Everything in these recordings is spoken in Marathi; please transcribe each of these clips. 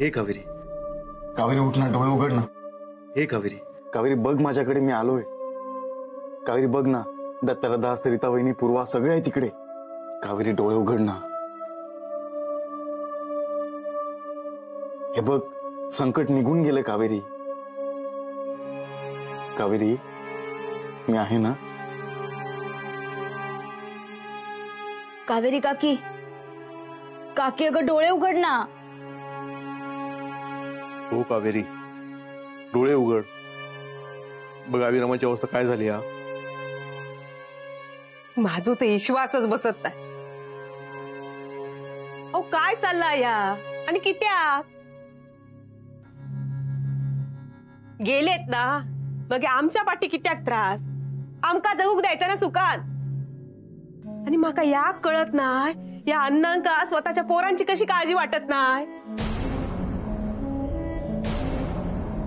हे कावेरी, कावेरी उठ ना, डोळे उघड ना. हे कावेरी, कावेरी बघ माझ्याकडे, मी आलोय. कावेरी बघ ना, दत्तरदा, सरिता वहिनी, पूर्वा सगळे आहे तिकडे. कावेरी डोळे उघड ना. हे बघ, संकट निघून गेलं कावेरी. कावेरी, मी आहे ना. कावेरी काकी, काकी अगं डोळे उघड ना. हो कावेरी, डोळे उघड. बघ अभिरामाची अवस्था काय झाली. हा माझं तर विश्वासच बसत नाही. अहो काय चाललंय या, आणि कित्या गेलेत ना. मग आमच्या पाठी कित्याक त्रास, आमका जगूक द्यायचा ना सुखान. आणि माका या कळत नाही, या अण्णांका स्वतःच्या पोरांची कशी काळजी वाटत नाही.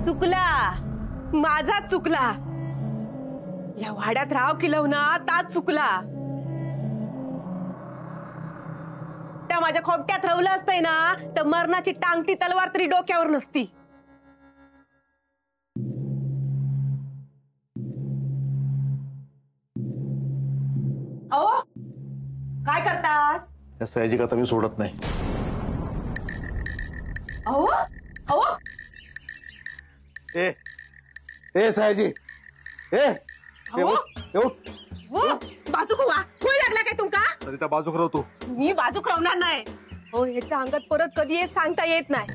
चुकला, माझाच चुकला. या वाड्यात राव किलव ना, ताच चुकला. त्या माझ्या खोपट्यात रवलं असतंय ना, तर मरणाची टांगती तलवार तरी डोक्यावर नसती. अहो काय करतास. त्या सयाजी आता मी सोडत नाही. अहो अहो ए ए सयाजी, ए अहो बाजू खुवा खोय लागला काय तुमका. सरिता बाजूक राहू तू. मी बाजूक राहणार नाही. हो ह्याच्या अंगात परत कधी येत सांगता येत नाही.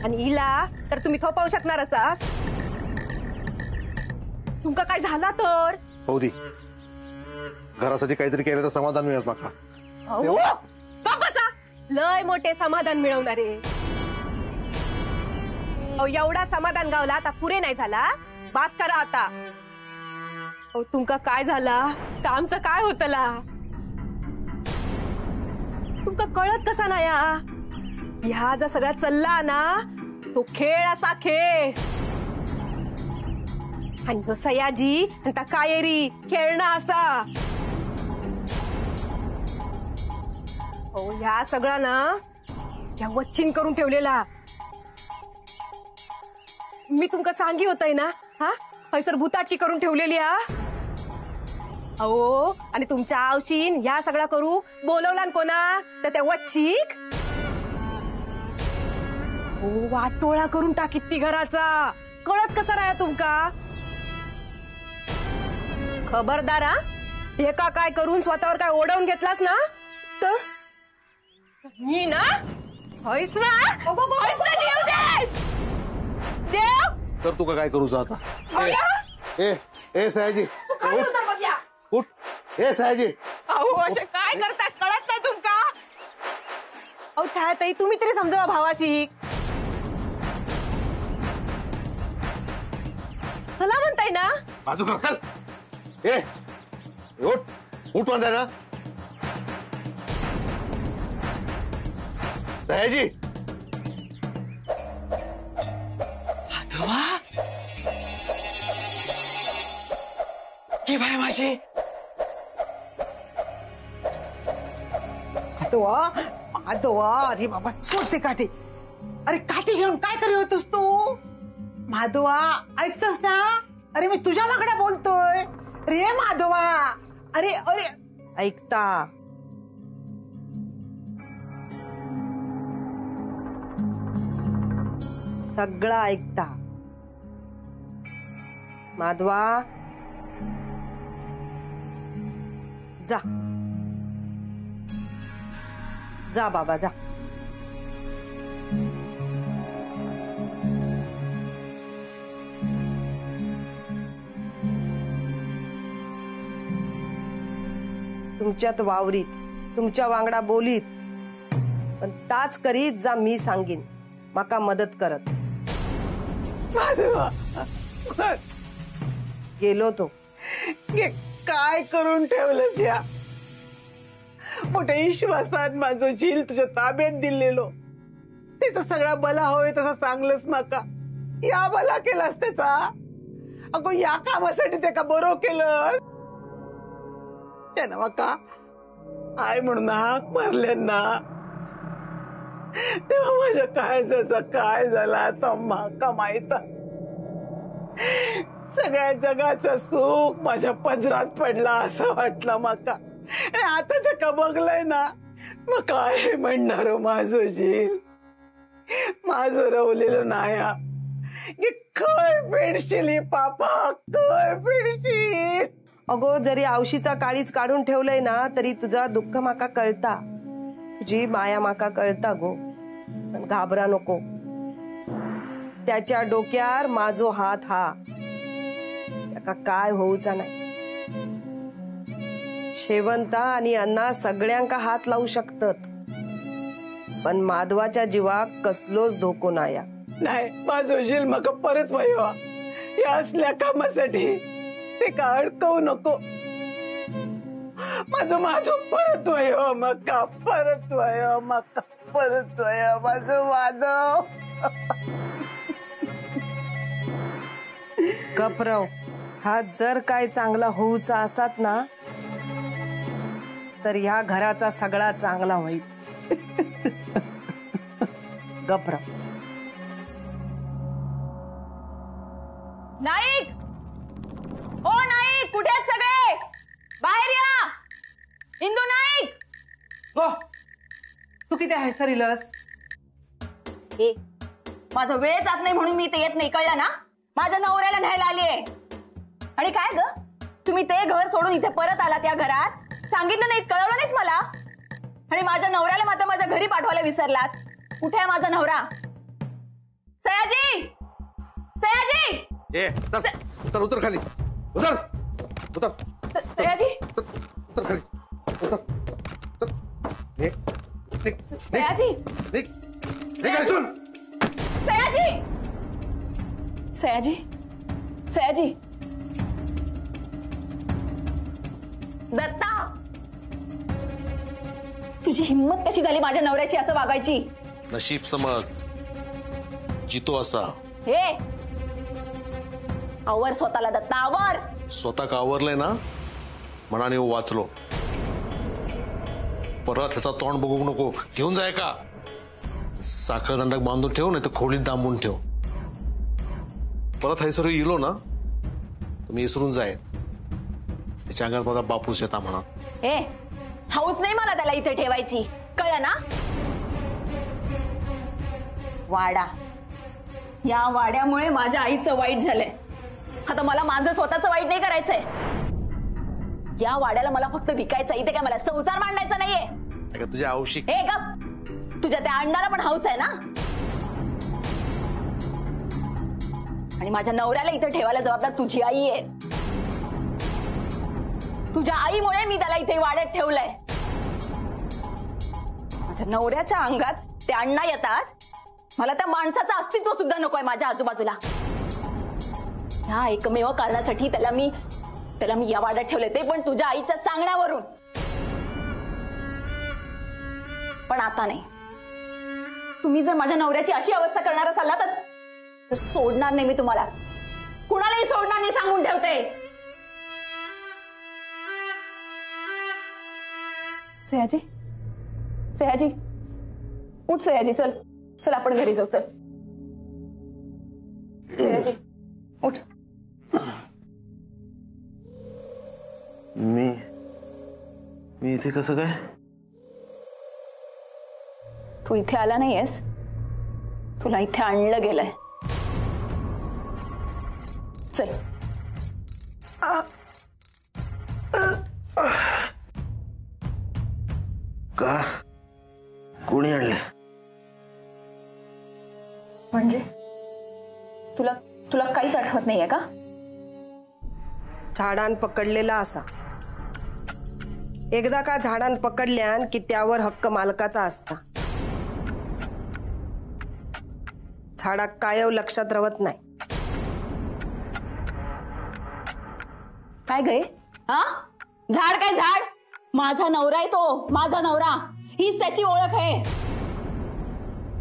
आणि हिला तर तुम्ही थोपावू शकणार असास. तुमका काय झाला तर हो दे, घरासाठी काहीतरी केलं तर समाधान मिळत माका. का बसा, लय मोठे समाधान मिळवणारे. एवढा समाधान गावला आता पुरे नाही झाला, बास करा आता. तुमका काय झाला तर आमचं काय होतला. तुमका कळत कसा नाही. ह्या जर सगळा चल्ला ना, तो खेळ असा खेळ. आणि तो सयाजी आणि त्या कायेरी खेळणं असा. ह्या सगळा ना ह्या वच्चीन करून ठेवलेला. मी तुमका सांगी होतय ना, हा हैसर भूताची करून ठेवलेली. अहो आणि तुमच्या आवशीन ह्या सगळा करू बोलवला कोणा, तर त्या वच्चीक वाटोळा करून टाकीत ती घराचा. कळत कसा राहा तुमका. खबरदार एका काय करून स्वतःवर काय ओढवून घेतलास ना, तर मी ना देव तर तू काय करूच आता. ए ए सयाजी उठ. ए सयाजी, अहो असे काय करतास कळत नाही तुमका. अहो छायाताई तुम्ही तरी समजावा भावाशी. चला म्हणताय ना. बाजू कर चल. ए उठ उठ म्हणताय ना. सयाजी, की भाई माझे माधवा. अरे बाबा सोडते काठी. अरे काठी घेऊन काय करी होतोस तू. माधवा ऐकतस ना. अरे मी तुझ्या मागडा बोलतोय रे माधवा. अरे अरे ऐकता. सगळं ऐकता. माधवा जा जा बाबा जा. तुमच्यात वावरीत, तुमच्या वांगडा बोलीत, पण ताच करीत जा मी सांगीन. माका मदत करत. गेलो तो. काय करून ठेवलंस या. मोठ्या विश्वासात माझं झील तुझ्या ताब्यात दिलेलो. त्याचा सगळा बला होय तसा चांगलंच माका. या बला केलास त्याचा. अगो या कामासाठी त्याका बरो केलं. त्यानं माका आय म्हणून हाक मारल्यांना. तेव्हा माझ्या काळजाचा काय झाला आता माका माहित. सगळ्या जगाचं सुख माझ्या पदरात पडला असं वाटलं माका. आणि आता जका बघलंय ना मग काय म्हणणार माझं झील, माझं रवलेलं नाया की खय फेडशिली पापा, खय फेडशील. अगो जरी आवशीचा काळीच काढून ठेवलंय ना तरी तुझा दुःख माका कळता, तुझी माया माका कळता गो. पण घाबरा नको, त्याच्या डोक्यावर माझो हात हा, त्याका काय होऊचा नाही. शेवंता आणि अण्णा सगळ्यांका हात लावू शकतात, पण माधवाच्या जीवाक कसलोच धोको नाया. नाही माझं झील मका परत वयवा, या असल्या कामासाठी ते का अडकवू नको. माझं माधव परत वयवा मका, परत वयवा मका, परत वया माझं माधव. गपराव, हा जर काय चांगला होऊचा असात ना तर ह्या घराचा सगळा चांगला होईल. गपराव. नाईक, ओ नाईक, कुठे आहेत सगळे? बाहेर या. इंदू नाईक. गो तू किती आहे सरीलस? ए, माझा वेळ जात नाही म्हणून मी इथे येत नाही, कळलं ना? माझ्या नवऱ्याला न्यायला आलीये. आणि काय ग, तुम्ही ते घर सोडून इथे परत आलात या घरात? सांगितलं नाहीत, कळवलं नाहीत मला? आणि माझ्या नवऱ्याला मात्र माझ्या घरी पाठवायला विसरलात. कुठे आहे माझा नवरा? सयाजी, सयाजी. ए उतर, उतर उतर खाली, उतर उतर सयाजी, उतर खाली, उतर उतर. निघ, निघ, निघ, सयाजी, निघ, निघ इथून. सयाजी, सयाजी, सयाजी. दत्ता, तुझी हिम्मत कशी झाली माझ्या नवऱ्याची असं वागायची? नशीब समज, जितो असा. हे आवर स्वतःला दत्ता, आवर. स्वतः का आवरलंय ना, मनाने वाचलो. परत त्याचा तोंड बघू नको. घेऊन जाय का साखर दंडक बांधून ठेव, नाही तर खोलीत दांबून ठेव. परत हैसरू इलो ना तर मी इसरून जाय. त्याच्या अंगात माझा बापूस येता म्हणा. हे हाऊस नाही मला त्याला इथे ठेवायची, कळलं ना? वाडा, या वाड्यामुळे माझ्या आईचं वाईट झालंय. आता मला माझं स्वतःचं वाईट नाही करायचंय. या वाड्याला मला फक्त विकायचं, इथे काय मला संसार मांडायचा नाहीये. तुझ्या औषधी हे गप, तुझ्या त्या अंडाला पण हाऊस आहे ना? आणि माझ्या नवऱ्याला इथे ठेवायला जबाबदार तुझी आई आहे. तुझ्या आईमुळे मी त्याला इथे वाड्यात ठेवलंय. माझ्या नवऱ्याच्या अंगात ते अण्णा येतात, मला त्या माणसाचं अस्तित्व सुद्धा नकोय माझ्या आजूबाजूला. ह्या एकमेव कारणासाठी त्याला मी या वाड्यात ठेवले, ते पण तुझ्या आईच्या सांगण्यावरून. पण आता नाही. तुम्ही जर माझ्या नवऱ्याची अशी अवस्था करणार असाल ना तर सोडणार नाही मी तुम्हाला. कुणालाही सोडणार नाही, सांगून ठेवते. सयाजी, सयाजी उठ. सयाजी चल, चल आपण घरी जाऊ. चल सयाजी उठ. मी इथे कसं काय? तू इथे आला नाहीयेस, तुला इथे आणलं गेलंय. चल. का? कोणी आणलं? म्हणजे तुला काहीच आठवत नाहीये का? झाडान पकडलेला असा. एकदा का झाडान पकडल्यान की त्यावर हक्क मालकाचा असता. झाडाक कायव लक्षात रवत नाही. काय गे? हा, झाड काय झाड? माझा नवरा आहे तो, माझा नवरा. हीच त्याची ओळख आहे.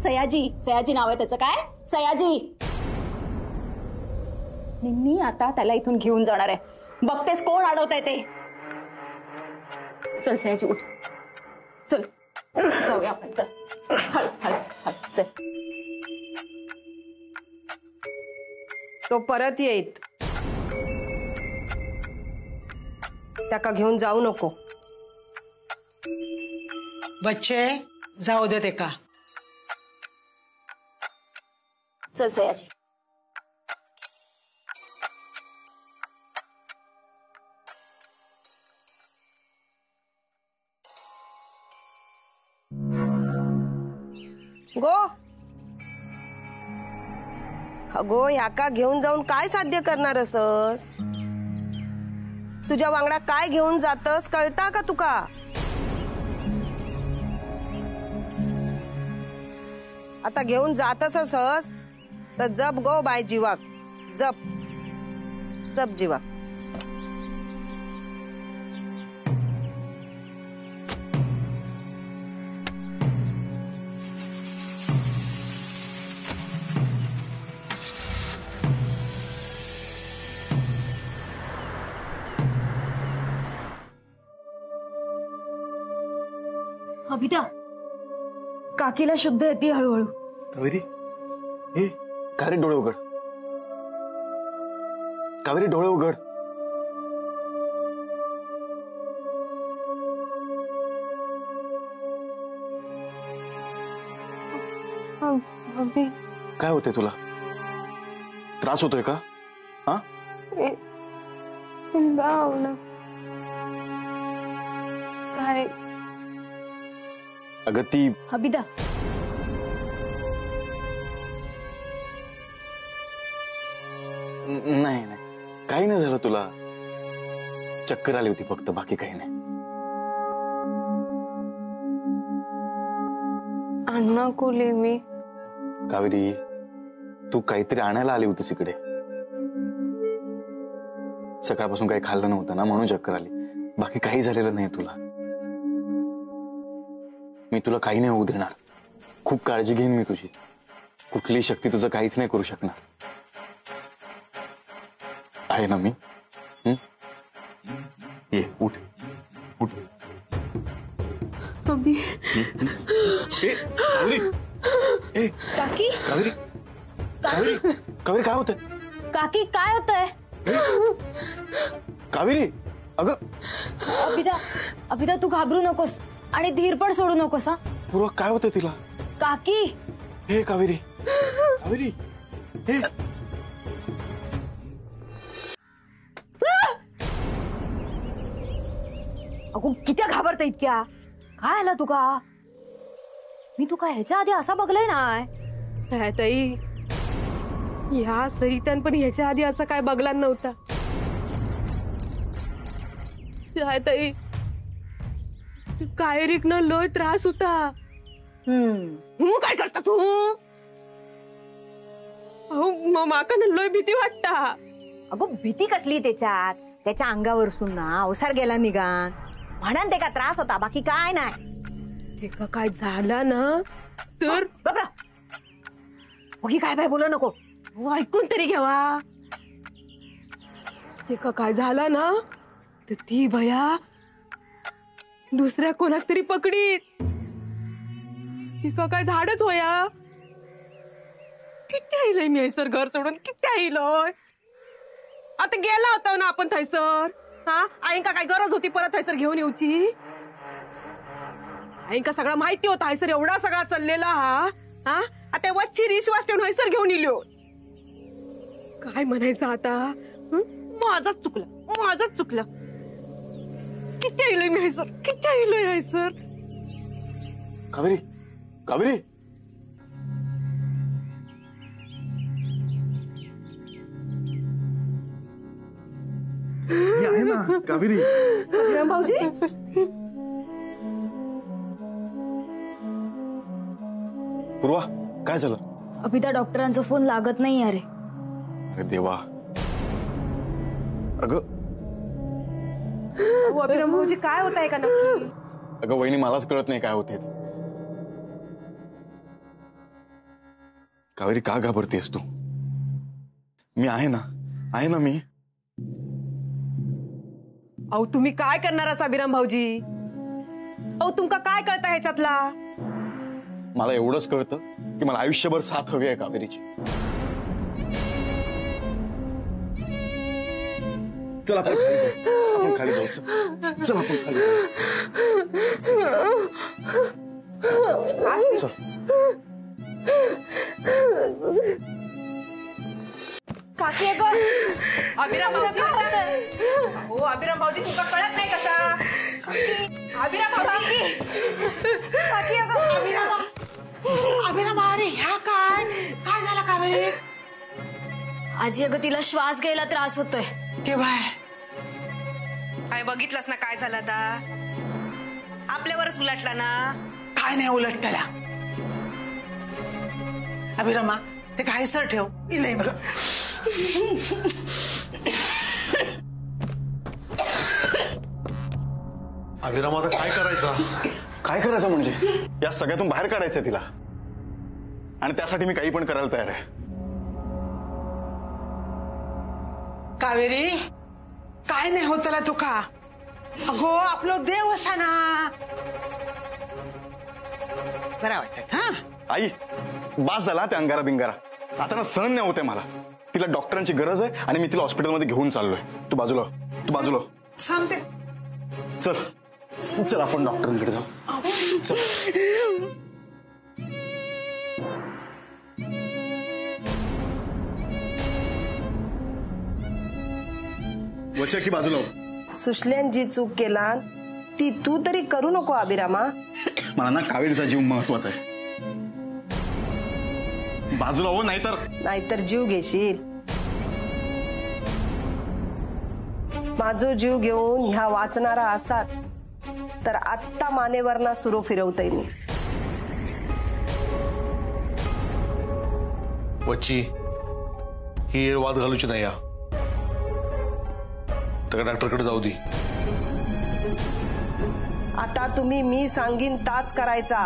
सयाजी नाव आहे त्याचं. काय सयाजी? मी आता त्याला इथून घेऊन जाणार आहे. बघतेस कोण अडवतंय ते. चल सयाजी उठ, चल जाऊया आपण. चल. हळ हळ हळ चल. तो परत येईत. त्याका घेऊन जाऊ नको. बच्चे जाऊ दे ते का. चल सयाजी. गो अगो ह्याका घेऊन जाऊन काय साध्य करणार असस. तुझ्या वांगडा काय घेऊन जातस कळता का तुका. आता घेऊन जातस असस तर जप गो बाय जीवाक. जप जप जीवाक. अभिदा काकीला शुद्ध येते हळूहळू. कावेरी हे काय रे डोळे उघड. कावेरी डोळे उघड. काय होतंय तुला. त्रास होतोय का. हा काय अगं ती अभिदा नाही नाही काही नाही झालं तुला. चक्कर आली होती फक्त बाकी काही नाही. अण्णा कोले मी. कावेरी तू काहीतरी आणायला आली होतीस इकडे. सकाळपासून काही खाल्लं नव्हतं ना म्हणून चक्कर आली. बाकी काही झालेलं नाही तुला. मी तुला काही नाही होऊ देणार. खूप काळजी घेईन मी तुझी. कुठलीही शक्ती तुझं काहीच नाही करू शकणार. आहे ना मी. ये उठ उठ. अभी काकी कावेरी कावेरी कावेरी काय होतंय. काकी काय होतंय. कावेरी अगं अभिदा अभिदा तू घाबरू नकोस आणि धीर पण सोडू नकोस. हा पूर्वा काय होतंय तिला. काकी हे कावेरी कावेरी हे अगो किती घाबरत इतक्या. काय आला तुका. मी तुका ह्याच्या आधी असा बघलाय नाय. ताई ह्या सरितान पण ह्याच्या आधी असा काय बघला नव्हता. ताई काय रिक न लय त्रास होता. काय करतास माका न लय भीती वाटता. अगो भीती कसली त्याच्यात. त्याच्या अंगावरसून ना अवसार गेला निघान म्हणून ते का त्रास होता. बाकी काय नाही. ते काय झाला ना तर गबरा बघी काय बाय बोलू नको. ऐकून तरी घ्यावा. ते काय झाला ना तर ती भया दुसऱ्या कोणाक तरी पकडीत. ती काय झाडच होया. किती आईलय मी हैसर घर सोडून. किती आईलोय. आता गेला होता ना आपण थैसर. हा आईंका काय गरज होती परत हैसर घेऊन येऊची. आईंका सगळं माहिती होता हैसर एवढा सगळा चाललेला. हा आता वच्ची विश्वास ठेवून हैसर घेऊन इलो. काय म्हणायचं आता. माझंच चुकलं. किती आईलोय मी हैसर. किती आईलोय हैसर. कावेरी कावेरी मी आहे ना कावेरी. भाऊजी पूर्वा काय झालं. अभिदा डॉक्टरांचा फोन लागत नाही अरे. अरे देवा. अगं अभिराम भाऊजी काय होत आहे का नक्की. अगं वहिनी मलाच कळत नाही काय होते. कावेरी का घाबरतेस तू. मी आहे ना मी. अहो तुम्ही काय करणार असा अभिराम भाऊजी. अहो तुमका काय कळतं ह्याच्यातला. मला एवढंच कळतं की मला आयुष्यभर साथ हवी आहे कावेरीची. चल आपण खाली जाऊ. आपण खाली जाऊ. चल आपण खाली जाऊ. चल. काकी अभिराम भाऊजी हो अभिराम भाऊजी तुमका कळत नाही कसा अभिराम भाऊजी अभिराम अरे ह्या काय काय झालं कावेरी? आजी अगं तिला श्वास घ्यायला त्रास होतोय. के बाय काय बघितलंस ना काय झालं आता आपल्यावरच उलटला ना. काय नाही उलट त्याला. अभिरामा ते काय सर ठेव इलय मला. अभिराम आता काय करायचा? काय करायचं म्हणजे या सगळ्यातून बाहेर काढायचंय तिला आणि त्यासाठी मी काही पण करायला तयार आहे. कावेरी काय नाही होत त्याला तुका. अगो आपलं देव असा ना बरा वाटत. हा आई बास झाला त्या अंगारा बिंगारा. आता ना सहन नाही होते मला. तिला डॉक्टरांची गरज आहे आणि मी तिला हॉस्पिटलमध्ये घेऊन चाललोय. तू बाजूला सांगते. चल चल आपण डॉक्टरांकडे जाऊ. चल. वर्षा की बाजूला हो. सुशल्यान जी चूक केला ती तू तरी करू नको अभिरामा. मला ना कावेरीचा जीव महत्वाचा आहे. बाजूला हो नाहीतर जीव घेशील. माझो जीव घेऊन ह्या वाचणारा असात तर आत्ता मानेवरना सुरो फिरवतय मी. वच्ची ही वाद घालूची नाही या. तर डॉक्टरकडे जाऊ दे. आता तुम्ही मी सांगीन ताच करायचा.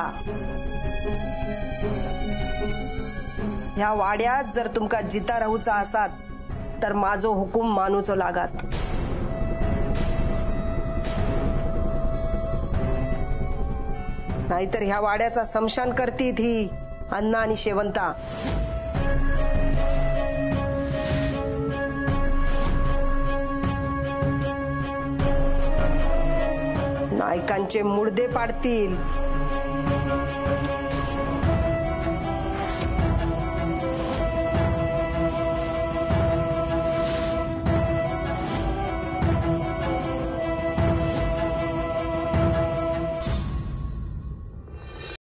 ह्या वाड्यात जर तुमका जिता राहूचा असात तर माझो हुकूम मानूचो लागात. नाहीतर ह्या वाड्याचा समशान करतीत ही अण्णा आणि शेवंता. नायकांचे मुडदे पाडतील.